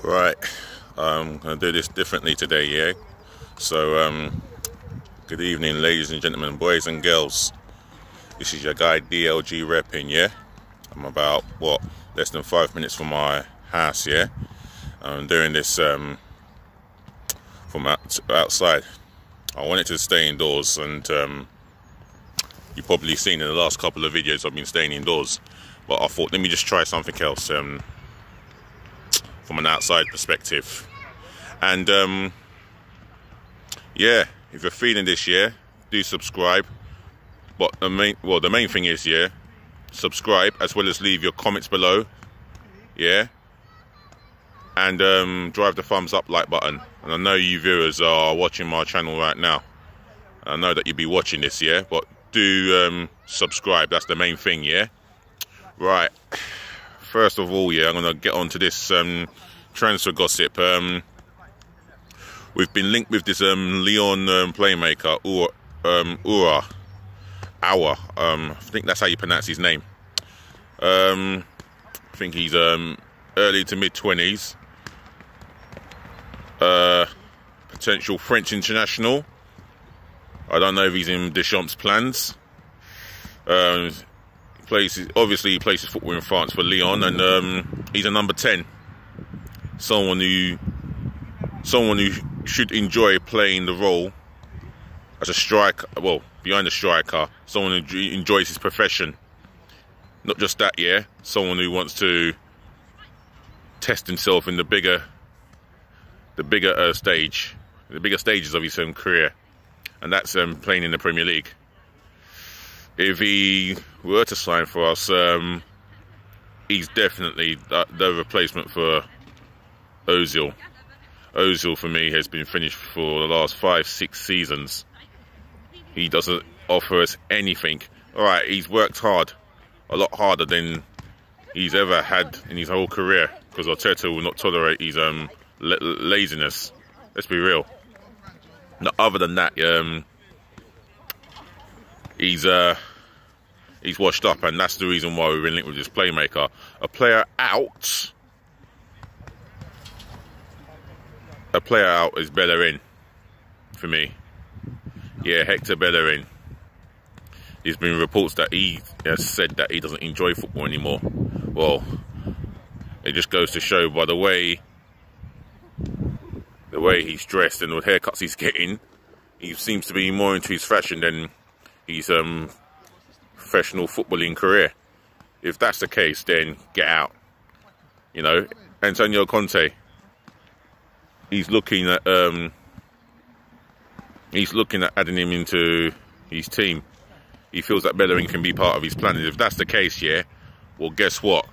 Right, I'm going to do this differently today, yeah? So, good evening, ladies and gentlemen, boys and girls. This is your guy, DLG Reppin, yeah? I'm about, less than 5 minutes from my house, yeah? I'm doing this from outside. I wanted to stay indoors, and you've probably seen in the last couple of videos I've been staying indoors. But I thought, let me just try something else. From an outside perspective, and yeah, if you're feeling this, yeah, do subscribe. But the main thing is, yeah, subscribe as well as leave your comments below, yeah, and drive the thumbs up like button. And I know you viewers are watching my channel right now. I know that you'll be watching this, yeah, but do subscribe. That's the main thing, yeah. Right. First of all, yeah, I'm gonna get on to this transfer gossip. We've been linked with this Lyon playmaker, Aouer. I think that's how you pronounce his name. I think he's early to mid-20s. Potential French international. I don't know if he's in Deschamps' plans. Obviously he plays his football in France for Lyon, and he's a number 10. Someone who should enjoy playing the role as a striker, behind the striker. Someone who enjoys his profession. Not just that, yeah. Someone who wants to test himself in the bigger stage, the bigger stages of his career, and that's playing in the Premier League. If he were to sign for us, he's definitely the replacement for Ozil. Ozil, for me, has been finished for the last 5-6 seasons. He doesn't offer us anything. Alright, he's worked hard, a lot harder than he's ever had in his whole career, because Arteta will not tolerate his laziness. Let's be real. Now, other than that, he's washed up, and that's the reason why we've been linked with this playmaker. A player out is Bellerin for me. Yeah, H Bellerin. There's been reports that he has said that he doesn't enjoy football anymore. Well, it just goes to show by the way he's dressed and the haircuts he's getting, he seems to be more into his fashion than his professional footballing career. If that's the case, then get out. You know, Antonio Conte, he's looking at adding him into his team. He feels that Bellerin can be part of his plan. And if that's the case, yeah, well, guess what?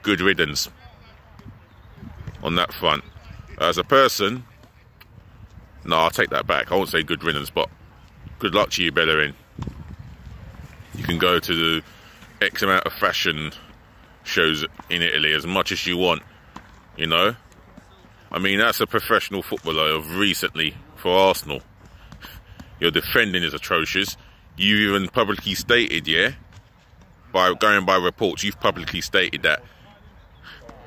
Good riddance on that front. As a person, no, I'll take that back. I won't say good riddance, but good luck to you, Bellerin. You can go to the X amount of fashion shows in Italy as much as you want, you know? I mean, that's a professional footballer of recently for Arsenal. Your defending is atrocious. You even publicly stated, yeah, by going by reports, you've publicly stated that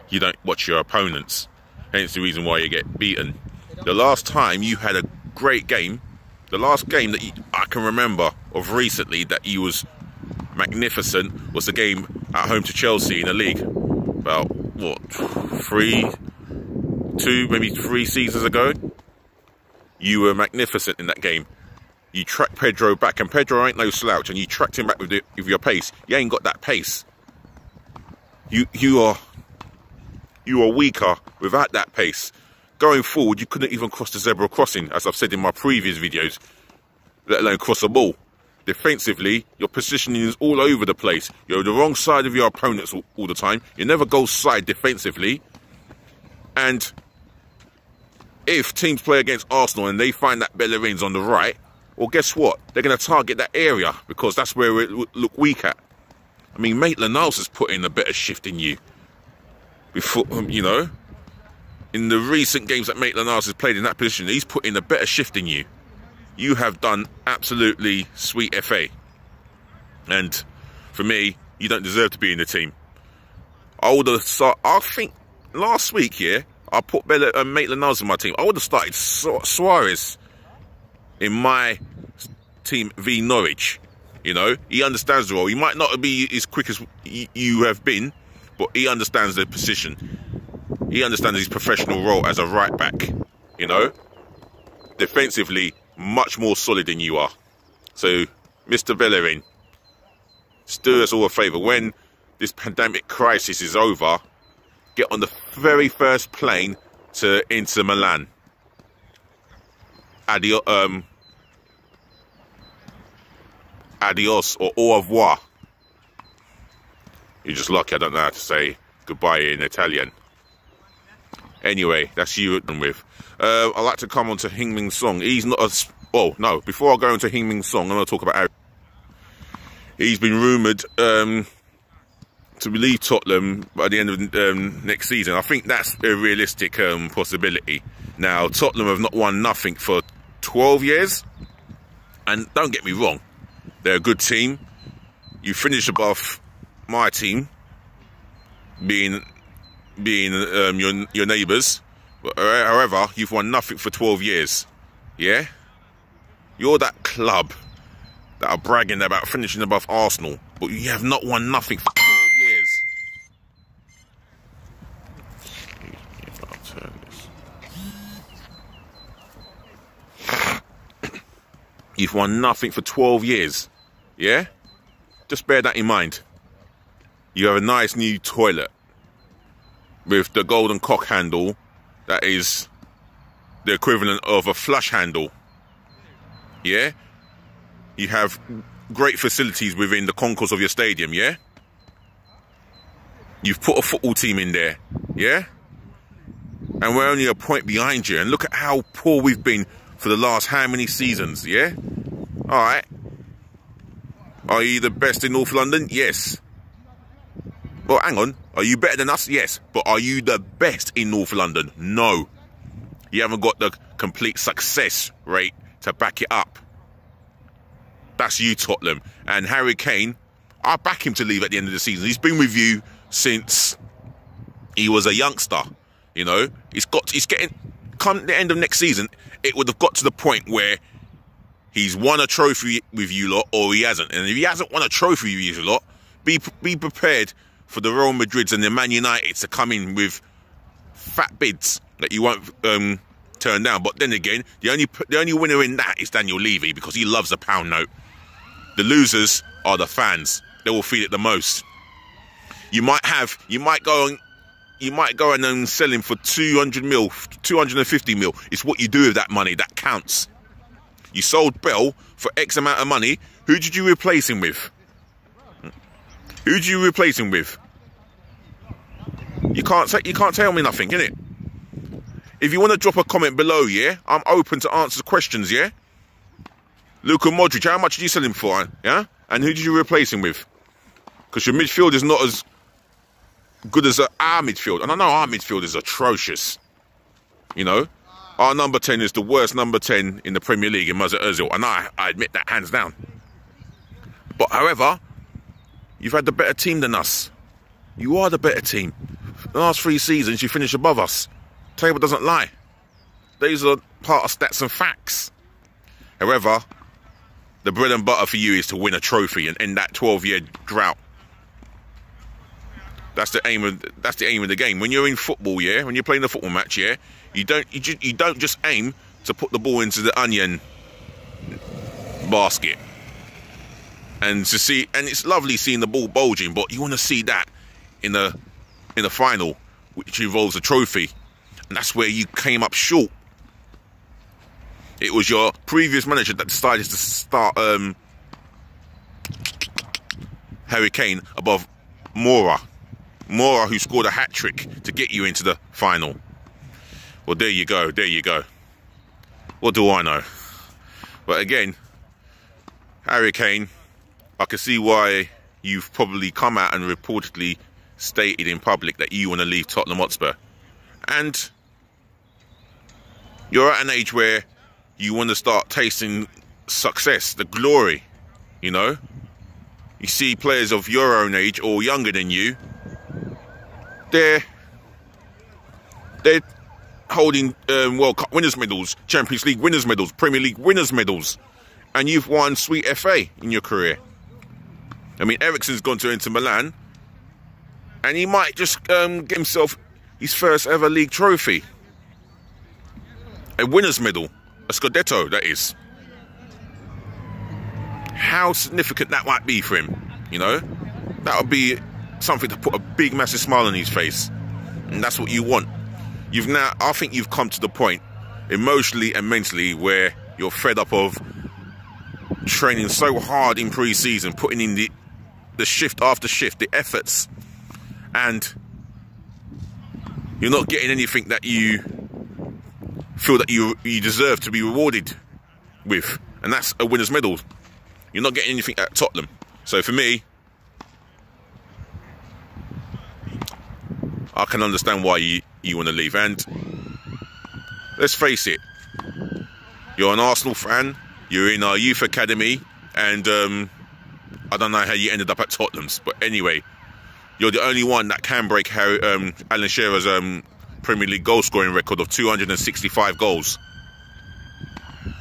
you don't watch your opponents. Hence the reason why you get beaten. The last time you had a great game, the last game that I can remember of recently that he was magnificent, was the game at home to Chelsea in the league. About, maybe 3 seasons ago. You were magnificent in that game. You tracked Pedro back, and Pedro ain't no slouch, and you tracked him back with your pace. You ain't got that pace. You are weaker without that pace. Going forward, you couldn't even cross the zebra crossing, as I've said in my previous videos, let alone cross a ball. Defensively, your positioning is all over the place. You're the wrong side of your opponents all the time. You never go side defensively. And if teams play against Arsenal and they find that Bellerin's on the right, well, guess what? They're going to target that area because that's where it look weak at. I mean, Maitland-Niles has put in a better shift in you. Before, you know, in the recent games that Maitland-Niles has played in that position, he's put in a better shift in you. You have done absolutely sweet FA. And for me, you don't deserve to be in the team. I think last week, yeah, I put Maitland-Niles in my team. I would have started Suarez in my team v Norwich. You know, he understands the role. He might not be as quick as you have been, but he understands the position. He understands his professional role as a right back. You know, defensively, much more solid than you are. So, Mr. Bellerin, do us all a favour. When this pandemic crisis is over, get on the very first plane to Inter Milan. Adios or au revoir. You're just lucky I don't know how to say goodbye in Italian. Anyway, that's you with. I'd like to come on to Heung-min Son. He's not a... Oh, no. Before I go into Heung-min Son, I'm going to talk about Harry. He's been rumoured to leave Tottenham by the end of next season. I think that's a realistic possibility. Now, Tottenham have not won nothing for 12 years. And don't get me wrong. They're a good team. You finish above my team, being your neighbours. However, you've won nothing for 12 years. Yeah? You're that club that are bragging about finishing above Arsenal, but you have not won nothing for 12 years. I'll turn this. You've won nothing for 12 years. Yeah? Just bear that in mind. You have a nice new toilet with the golden cock handle that is the equivalent of a flush handle. Yeah? You have great facilities within the concourse of your stadium, yeah? You've put a football team in there, yeah? And we're only a point behind you. And look at how poor we've been for the last how many seasons, yeah? Alright. Are you the best in North London? Yes. Well, hang on. Are you better than us? Yes. But are you the best in North London? No. You haven't got the complete success rate to back it up. That's you, Tottenham. And Harry Kane, I back him to leave at the end of the season. He's been with you since he was a youngster. You know, he's getting, come the end of next season, it would have got to the point where he's won a trophy with you lot, or he hasn't. And if he hasn't won a trophy with you lot, be prepared for the Real Madrids and the Man United to come in with fat bids that you won't turn down. But then again, the only winner in that is Daniel Levy, because he loves a pound note. The losers are the fans. They will feel it the most. You might go and sell him for 200 mil, 250 mil. It's what you do with that money that counts. You sold Bell for X amount of money. Who did you replace him with? Who did you replace him with? You can't tell me nothing, innit? If you want to drop a comment below, yeah, I'm open to answer questions, yeah? Luka Modric, how much did you sell him for, yeah? And who did you replace him with? Because your midfield is not as good as our midfield. And I know our midfield is atrocious. You know? Our number 10 is the worst number 10 in the Premier League in Mesut Ozil. And I admit that hands down. But however, you've had the better team than us. You are the better team. The last 3 seasons, you finish above us. Table doesn't lie. These are part of stats and facts. However, the bread and butter for you is to win a trophy and end that 12-year drought. That's the aim of the game. When you're in football, yeah, when you're playing a football match, yeah, you don't just aim to put the ball into the onion basket. And it's lovely seeing the ball bulging, but you want to see that in the final, which involves a trophy. And that's where you came up short. It was your previous manager that decided to start Harry Kane above Mora, who scored a hat-trick to get you into the final. Well, there you go. What do I know? But again, Harry Kane, I can see why you've probably come out and reportedly stated in public that you want to leave Tottenham Hotspur. And you're at an age where you want to start tasting success, the glory, you know? You see players of your own age or younger than you, they're holding World Cup winners' medals, Champions League winners' medals, Premier League winners' medals, and you've won sweet FA in your career. I mean, Eriksen's gone to Inter Milan, and he might just get himself his first ever league trophy. A winner's medal, a Scudetto, that is. How significant that might be for him, you know? That would be something to put a big, massive smile on his face. And that's what you want. I think you've come to the point, emotionally and mentally, where you're fed up of training so hard in pre-season, putting in the shift after shift, the efforts, and you're not getting anything that you feel that you deserve to be rewarded with, and that's a winner's medal. You're not getting anything at Tottenham. So for me, I can understand why you want to leave. And let's face it, you're an Arsenal fan, you're in our youth academy, and I don't know how you ended up at Tottenham's, but anyway, you're the only one that can break Alan Shearer's Premier League goal scoring record of 265 goals.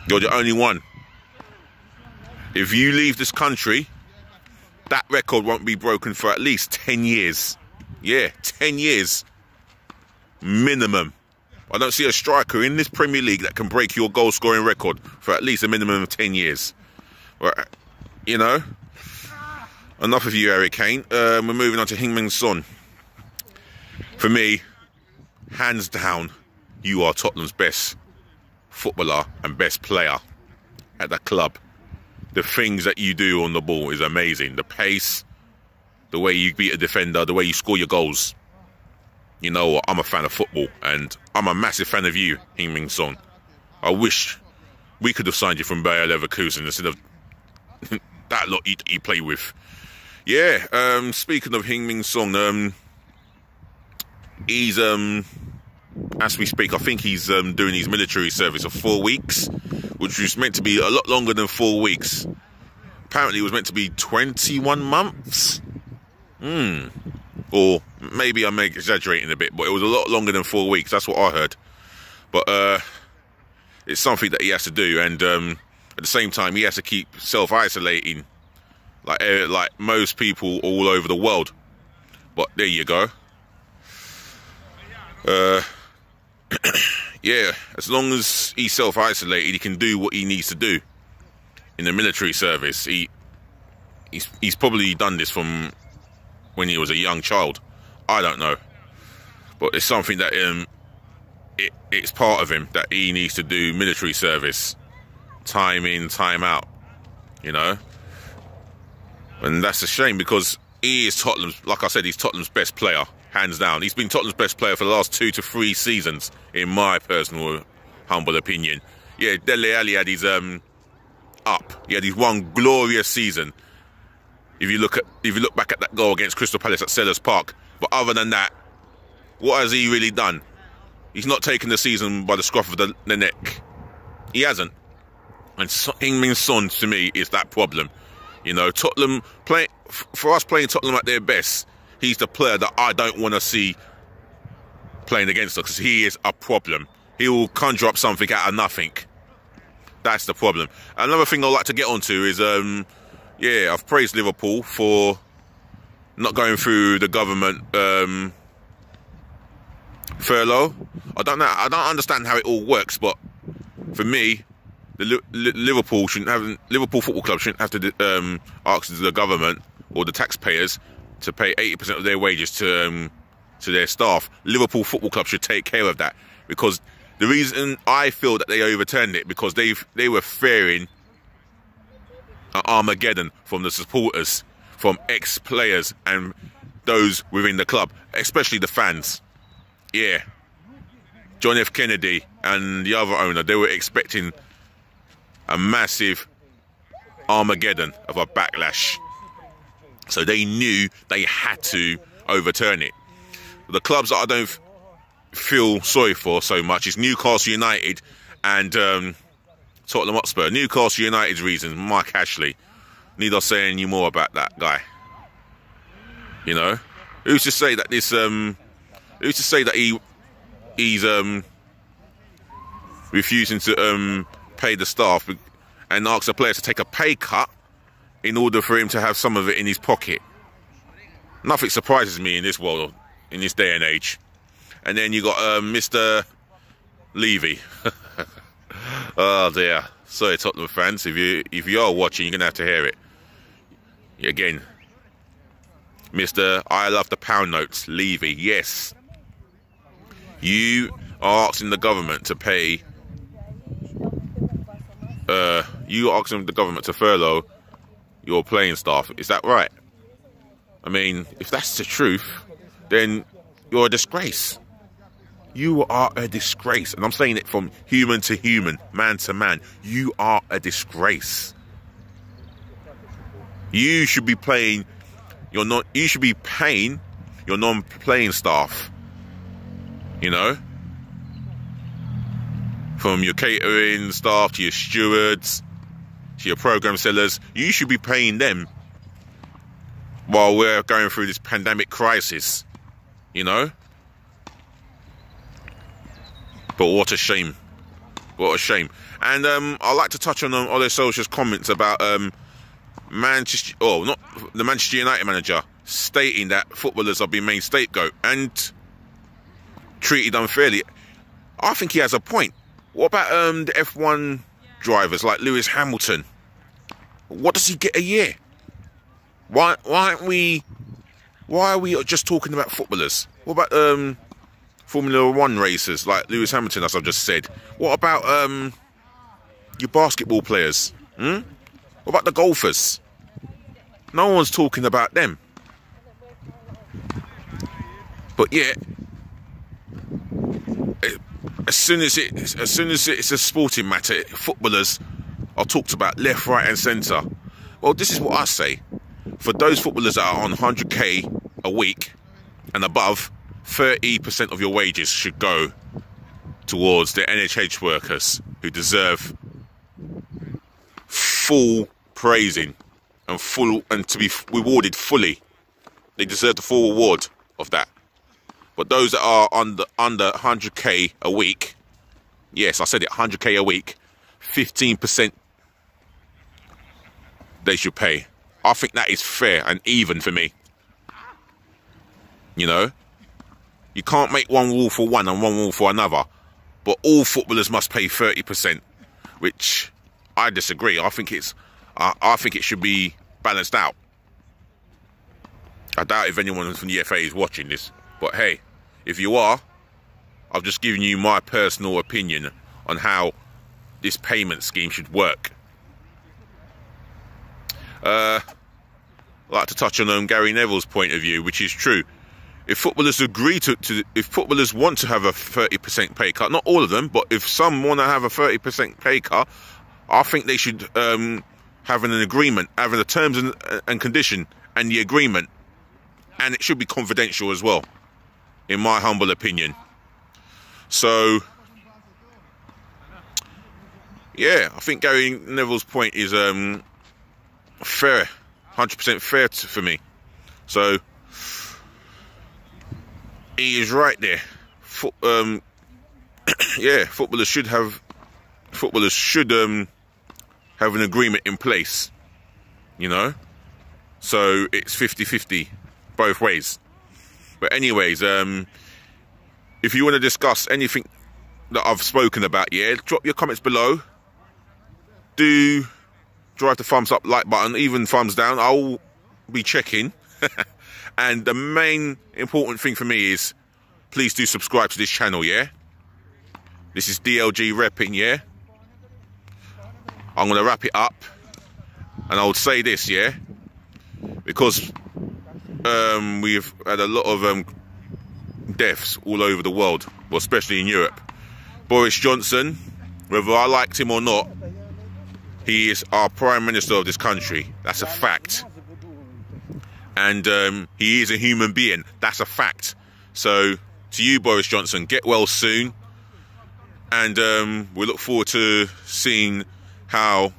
You're the only one. If you leave this country, that record won't be broken for at least 10 years. Yeah, 10 years. Minimum. I don't see a striker in this Premier League that can break your goal scoring record for at least a minimum of 10 years. But, you know, enough of you, Harry Kane. We're moving on to Heung-min Son. For me, hands down, you are Tottenham's best footballer and best player at the club. The things that you do on the ball is amazing. The pace, the way you beat a defender, the way you score your goals. You know what? I'm a fan of football, and I'm a massive fan of you, Heung-min Son. I wish we could have signed you from Bayer Leverkusen instead of that lot you play with. Yeah, speaking of Heung-min Son, he's, as we speak, I think he's doing his military service of 4 weeks, which was meant to be a lot longer than 4 weeks. Apparently it was meant to be 21 months. Or maybe I'm exaggerating a bit, but it was a lot longer than 4 weeks. That's what I heard. But it's something that he has to do, and at the same time he has to keep self-isolating like most people all over the world. But there you go. Yeah, as long as he's self-isolated, he can do what he needs to do in the military service. He's probably done this from when he was a young child. I don't know, but it's something that it's part of him that he needs to do military service, time in, time out. You know, and that's a shame because he is Tottenham's. Like I said, he's Tottenham's best player. Hands down. He's been Tottenham's best player for the last 2 to 3 seasons, in my personal, humble opinion. Yeah, Dele Alli had his up. He had his one glorious season. If you look back at that goal against Crystal Palace at Sellers Park. But other than that, what has he really done? He's not taken the season by the scruff of the neck. He hasn't. And Heung-min Son, to me, is that problem. You know, Tottenham for us playing Tottenham at their best, he's the player that I don't want to see playing against us, because he is a problem. He will conjure up something out of nothing. That's the problem. Another thing I'd like to get onto is, yeah, I've praised Liverpool for not going through the government furlough. I don't understand how it all works, but for me, the Liverpool Football Club shouldn't have to ask the government or the taxpayers to pay 80% of their wages to their staff. Liverpool Football Club should take care of that, because the reason I feel that they overturned it, because they were fearing an Armageddon from the supporters, from ex-players and those within the club, especially the fans. Yeah, John F. Kennedy and the other owner, they were expecting a massive Armageddon of a backlash. So they knew they had to overturn it. The clubs that I don't feel sorry for so much is Newcastle United and Tottenham Hotspur. Newcastle United's reasons, Mike Ashley. Need I say any more about that guy? You know, who's to say that this? Who's to say that he's refusing to pay the staff and ask the players to take a pay cut in order for him to have some of it in his pocket. Nothing surprises me in this world, in this day and age. And then you got Mr. Levy. Oh dear. Sorry, Tottenham fans. If you are watching, you're gonna have to hear it. Again, Mr. I love the pound notes, Levy. Yes, you are asking the government to pay. You are asking the government to furlough your playing staff. Is that right? I mean, if that's the truth, then you're a disgrace. You are a disgrace. And I'm saying it from human to human, man to man. You are a disgrace. You should be paying your non-playing staff. You know? From your catering staff to your stewards to your program sellers, you should be paying them while we're going through this pandemic crisis. You know? But what a shame. What a shame. And I'd like to touch on Ole Solskjaer's comments about Manchester, not the Manchester United manager, stating that footballers are being made scapegoat and treated unfairly. I think he has a point. What about the F1 drivers like Lewis Hamilton? What does he get a year? Why are we just talking about footballers? What about Formula 1 racers like Lewis Hamilton, as I've just said? What about your basketball players? What about the golfers? No one's talking about them. But yet, as soon as it's a sporting matter, footballers are talked about left, right, and centre. Well, this is what I say: for those footballers that are on 100k a week and above, 30% of your wages should go towards the NHS workers who deserve full praising and to be rewarded fully. They deserve the full reward of that. But those that are under 100k a week, yes, I said it, 100k a week, 15% they should pay. I think that is fair and even for me. You know? You can't make one rule for one and one rule for another. But all footballers must pay 30%, which I disagree. I think it should be balanced out. I doubt if anyone from the FA is watching this. But hey, if you are, I've just given you my personal opinion on how this payment scheme should work. I'd like to touch on Gary Neville's point of view, which is true. If footballers agree if footballers want to have a 30% pay cut, not all of them, but if some want to have a 30% pay cut, I think they should have an agreement, having the terms and condition and the agreement, and it should be confidential as well, in my humble opinion. So, yeah, I think Gary Neville's point is fair, 100% fair for me. So, he is right there. Yeah, footballers should have an agreement in place, you know, so it's 50-50 both ways. But anyways, if you want to discuss anything that I've spoken about, yeah, drop your comments below. Do drive the thumbs up, like button, even thumbs down. I'll be checking. And the main important thing for me is, please do subscribe to this channel, yeah? This is DLG Reppin, yeah? I'm going to wrap it up. And I would say this, yeah? Because we've had a lot of deaths all over the world, well, especially in Europe. Boris Johnson, whether I liked him or not, he is our Prime Minister of this country. That's a fact. And he is a human being. That's a fact. So, to you, Boris Johnson, get well soon. And we look forward to seeing how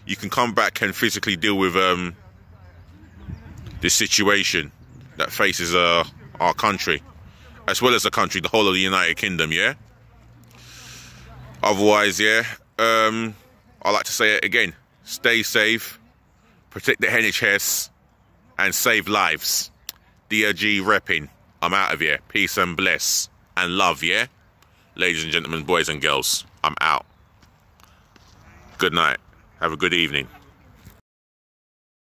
you can come back and physically deal with this situation that faces our country, as well as the country, the whole of the United Kingdom, yeah? Otherwise, yeah, I like to say it again. Stay safe, protect the NHS, and save lives. DLG Reppin. I'm out of here. Peace and bless. And love, yeah? Ladies and gentlemen, boys and girls, I'm out. Good night. Have a good evening.